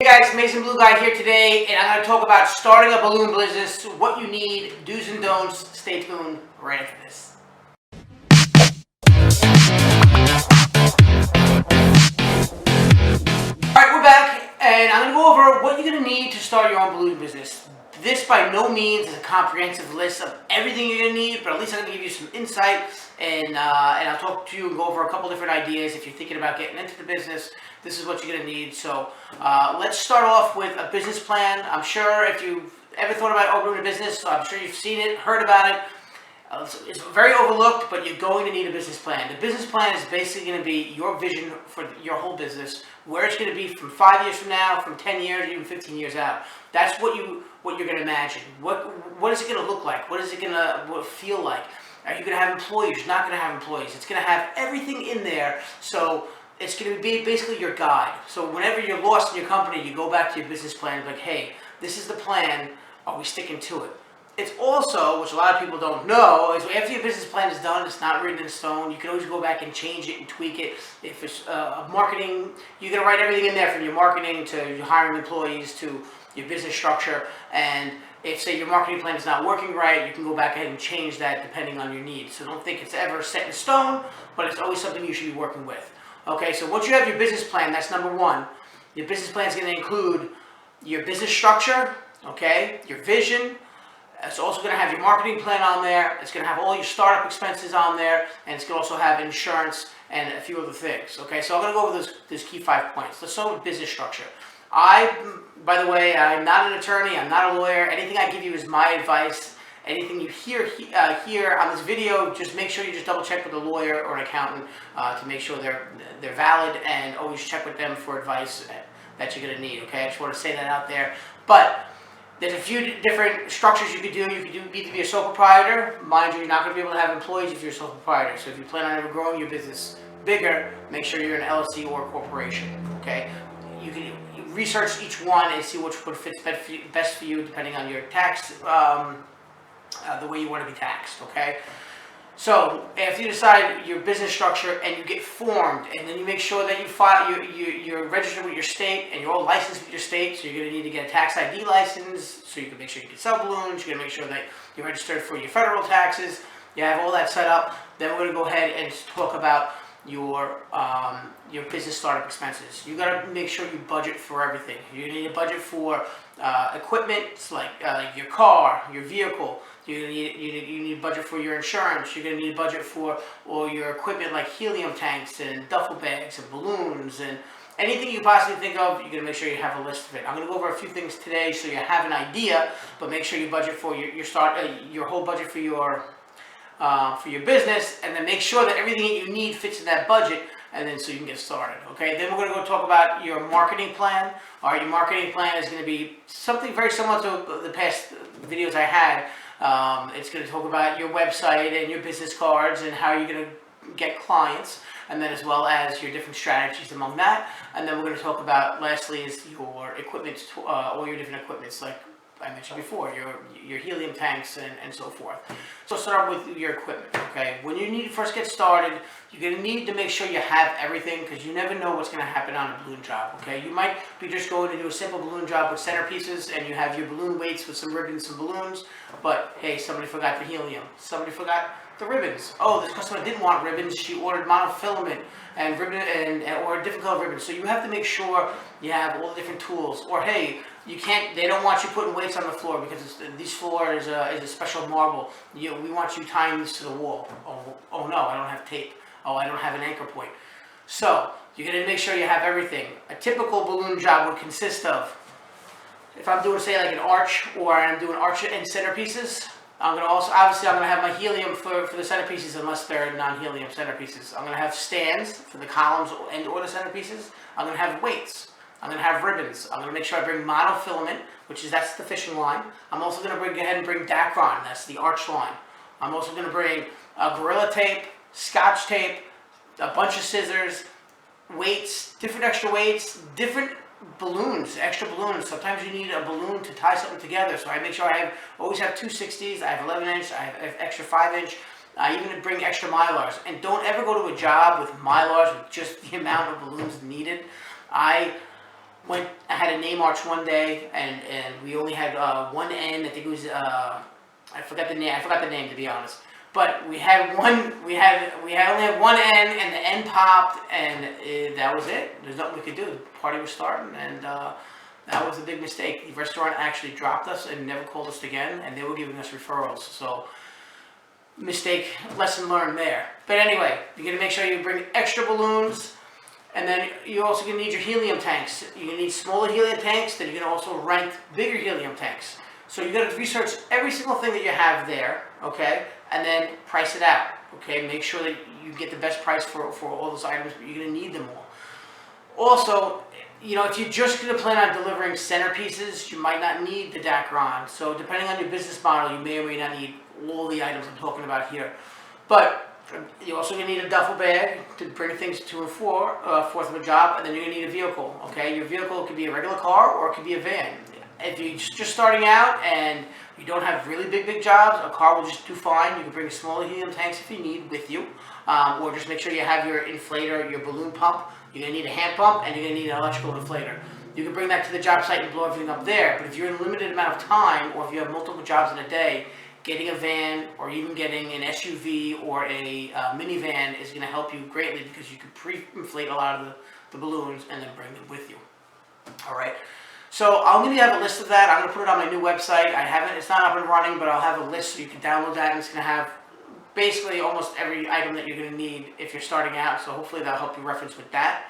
Hey guys, Amazing Blue Guy here today, and I'm going to talk about starting a balloon business, what you need, do's and don'ts. Stay tuned right after this. Alright, we're back, and I'm going to go over what you're going to need to start your own balloon business. This by no means is a comprehensive list of everything you're going to need, but at least I'm going to give you some insight, and I'll talk to you and go over a couple different ideas. If you're thinking about getting into the business, this is what you're going to need. So let's start off with a business plan. I'm sure if you've ever thought about opening a business, so I'm sure you've seen it, heard about it. It's very overlooked, but you're going to need a business plan. The business plan is basically going to be your vision for your whole business, where it's going to be from 5 years from now, from 10 years, even 15 years out. That's what you're going to imagine. What is it going to look like? What is it going to feel like? Are you going to have employees? Not going to have employees. It's going to have everything in there. So it's going to be basically your guide. So whenever you're lost in your company, you go back to your business plan and be like, hey, this is the plan. Are we sticking to it? It's also, which a lot of people don't know, is after your business plan is done, it's not written in stone. You can always go back and change it and tweak it. If it's marketing, you're going to write everything in there, from your marketing to your hiring employees to your business structure. And if, say, your marketing plan is not working right, you can go back ahead and change that depending on your needs. So don't think it's ever set in stone, but it's always something you should be working with. Okay, so once you have your business plan, that's number one. Your business plan is going to include your business structure, okay, your vision. It's also going to have your marketing plan on there. It's going to have all your startup expenses on there, and it's going to also have insurance and a few other things. Okay, so I'm going to go over those key 5 points. Let's start with business structure. By the way, I'm not an attorney. I'm not a lawyer. Anything I give you is my advice. Anything you hear here on this video, just make sure you just double check with a lawyer or an accountant to make sure they're valid, and always check with them for advice that you're going to need. Okay, I just want to say that out there. But there's a few different structures you could do. You could be a sole proprietor. Mind you, you're not going to be able to have employees if you're a sole proprietor. So if you plan on ever growing your business bigger, make sure you're an LLC or a corporation. Okay, you can research each one and see which one fits best for you, depending on your tax, the way you want to be taxed. Okay. So after you decide your business structure and you get formed, and then you make sure that you file, you're registered with your state and you're all licensed with your state, so you're going to need to get a tax ID license so you can make sure you can sell balloons. You're going to make sure that you're registered for your federal taxes. You have all that set up. Then we're going to go ahead and talk about your business startup expenses. You got to make sure you budget for everything. You need a budget for equipment, like your car, your vehicle. You need a budget for your insurance. You're going to need a budget for all your equipment, like helium tanks and duffel bags and balloons and anything you possibly think of. You're going to make sure you have a list of it. I'm going to go over a few things today so you have an idea, but make sure you budget for your whole budget for your business, and then make sure that everything that you need fits in that budget, and then so you can get started. Okay, then we're going to go talk about your marketing plan. All right, your marketing plan is going to be something very similar to the past videos I had. It's going to talk about your website and your business cards and how you're going to get clients, and then as well as your different strategies among that. And then we're going to talk about, lastly, is your equipment, all your different equipments, like I mentioned before, your helium tanks and so forth. So start with your equipment. Okay, when you first get started, you're going to need to make sure you have everything, because you never know what's going to happen on a balloon job. Okay, you might be just going to do a simple balloon job with centerpieces, and you have your balloon weights with some ribbons and balloons, but hey, somebody forgot the helium. Somebody forgot the ribbons. Oh, this customer didn't want ribbons. She ordered monofilament and ribbon or a different color ribbon. So you have to make sure you have all the different tools. Or hey, you can't. They don't want you putting weights on the floor because this floor is a special marble. We want you tying this to the wall. Oh no, I don't have tape. Oh, I don't have an anchor point. So you're going to make sure you have everything. A typical balloon job would consist of, if I'm doing, say, like an arch, or I'm doing arch and centerpieces, I'm going to have my helium for the centerpieces, unless they're non-helium centerpieces. I'm going to have stands for the columns and or the centerpieces. I'm going to have weights. I'm going to have ribbons. I'm going to make sure I bring monofilament, that's the fishing line. I'm also going to go ahead and bring Dacron, that's the arch line. I'm also going to bring Gorilla Tape, Scotch tape, a bunch of scissors, weights, different extra weights, different balloons, extra balloons. Sometimes you need a balloon to tie something together, so I make sure I always have 260s, I have 11 inch, I have extra 5 inch. I even bring extra Mylars. And don't ever go to a job with Mylars with just the amount of balloons needed. I had a name march one day, and we only had one end. I think it was I forgot the name to be honest. But we had one. We only had one end, and the end popped, and that was it. There's nothing we could do. The party was starting, and that was a big mistake. The restaurant actually dropped us and never called us again, and they were giving us referrals. So mistake, lesson learned there. But anyway, you're gonna make sure you bring extra balloons. And then you're also going to need your helium tanks. You're going to need smaller helium tanks, then you're going to also rent bigger helium tanks. So you've got to research every single thing that you have there, okay? And then price it out, okay? Make sure that you get the best price for all those items, but you're going to need them all. Also, you know, if you're just going to plan on delivering centerpieces, you might not need the Dacron. So depending on your business model, you may or may not need all the items I'm talking about here. But you're also going to need a duffel bag to bring things to and forth of a job, and then you're going to need a vehicle, okay? Your vehicle could be a regular car or it could be a van. If you're just starting out and you don't have really big jobs, a car will just do fine. You can bring smaller helium tanks if you need with you, or just make sure you have your inflator, your balloon pump. You're going to need a hand pump, and you're going to need an electrical inflator. You can bring that to the job site and blow everything up there, but if you're in a limited amount of time, or if you have multiple jobs in a day, getting a van or even getting an SUV or a minivan is going to help you greatly, because you can pre-inflate a lot of the balloons and then bring them with you. All right. So I'm going to have a list of that. I'm going to put it on my new website. It's not up and running, but I'll have a list so you can download that, and it's going to have basically almost every item that you're going to need if you're starting out. So hopefully that'll help you reference with that.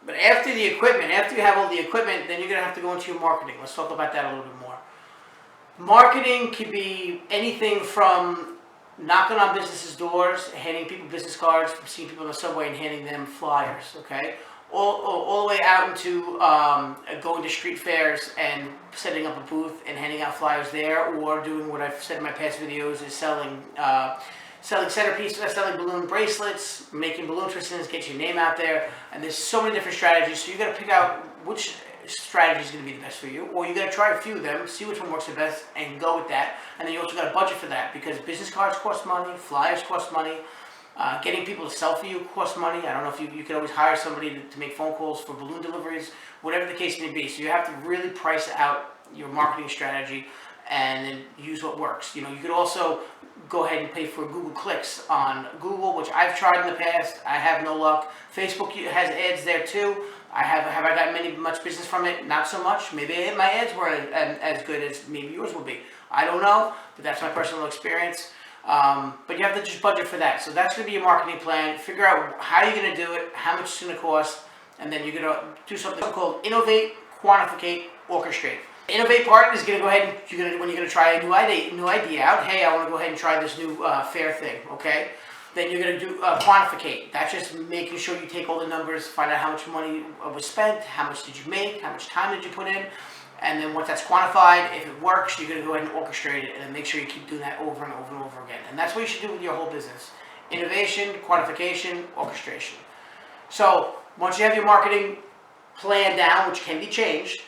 But after the equipment, after you have all the equipment, then you're going to have to go into your marketing. Let's talk about that a little bit more. Marketing could be anything from knocking on businesses' doors, handing people business cards, from seeing people in the subway and handing them flyers, okay? All the way out into going to street fairs and setting up a booth and handing out flyers there, or doing what I've said in my past videos is selling centerpieces, selling balloon bracelets, making balloon twistings, get your name out there. And there's so many different strategies, so you got to pick out which strategy is going to be the best for you, or you got to try a few of them, see which one works the best, and go with that. And then you also got to budget for that, because business cards cost money, flyers cost money, getting people to sell for you costs money. I don't know if you can always hire somebody to make phone calls for balloon deliveries, whatever the case may be. So you have to really price out your marketing strategy and then use what works. You know, you could also go ahead and pay for Google clicks on Google, which I've tried in the past. I have no luck. Facebook has ads there too. Have I gotten much business from it? Not so much. Maybe my ads weren't as good as maybe yours will be. I don't know, but that's my personal experience. But you have to just budget for that. So that's going to be your marketing plan. Figure out how you're going to do it, how much it's going to cost, and then you're going to do something called innovate, quantificate, orchestrate. The innovate part is going to go ahead and when you're going to try a new idea out. Hey, I want to go ahead and try this new fair thing. Okay. Then you're going to do quantificate. That's just making sure you take all the numbers, find out how much money was spent, how much did you make, how much time did you put in, and then once that's quantified, if it works, you're going to go ahead and orchestrate it, and then make sure you keep doing that over and over and over again. And that's what you should do with your whole business. Innovation, quantification, orchestration. So once you have your marketing plan down, which can be changed,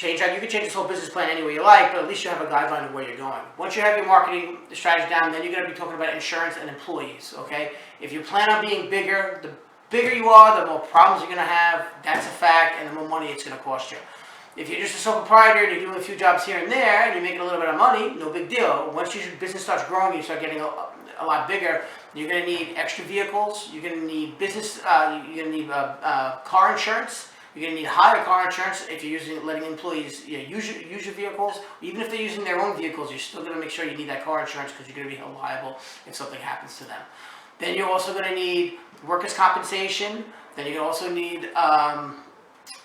you can change this whole business plan any way you like, but at least you have a guideline of where you're going. Once you have your marketing strategy down, then you're going to be talking about insurance and employees, okay? If you plan on being bigger, the bigger you are, the more problems you're going to have. That's a fact, and the more money it's going to cost you. If you're just a sole proprietor and you're doing a few jobs here and there, and you're making a little bit of money, no big deal. Once your business starts growing, you start getting a lot bigger, you're going to need extra vehicles, you're going to need you're going to need car insurance. You're going to need higher car insurance if you're letting employees use your vehicles. Even if they're using their own vehicles, you're still going to make sure you need that car insurance, because you're going to be held liable if something happens to them. Then you're also going to need workers' compensation. Then you're going to also need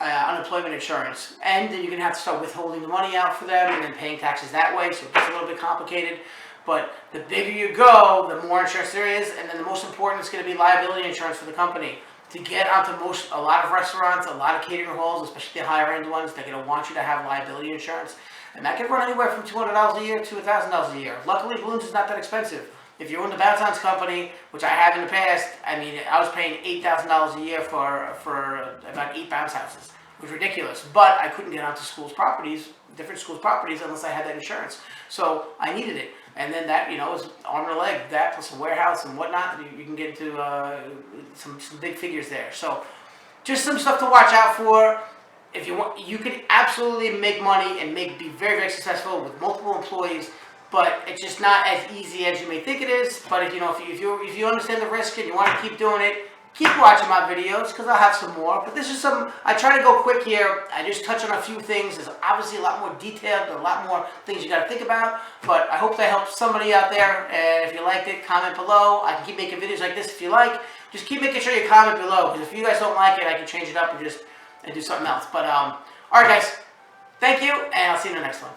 unemployment insurance. And then you're going to have to start withholding the money out for them and then paying taxes that way. So it gets a little bit complicated. But the bigger you go, the more insurance there is. And then the most important is going to be liability insurance for the company. To get onto a lot of restaurants, a lot of catering halls, especially the higher end ones, they're going to want you to have liability insurance. And that can run anywhere from $200 a year to $1,000 a year. Luckily, balloons is not that expensive. If you're in the bounce-ons company, which I have in the past, I mean, I was paying $8,000 a year for about 8 bounce houses. It was ridiculous. But I couldn't get onto different schools' properties, unless I had that insurance. So I needed it. And then that, is arm and a leg. That plus a warehouse and whatnot, you can get into some big figures there. So just some stuff to watch out for. if you want, you can absolutely make money and be very, very successful with multiple employees. But it's just not as easy as you may think it is. But if you understand the risk and you want to keep doing it, keep watching my videos because I'll have some more. But this is I try to go quick here. I just touch on a few things. There's obviously a lot more detailed, a lot more things you got to think about. But I hope that helps somebody out there. And if you liked it, comment below. I can keep making videos like this if you like. Just keep making sure you comment below because if you guys don't like it, I can change it up and do something else. But all right, guys. Thank you, and I'll see you in the next one.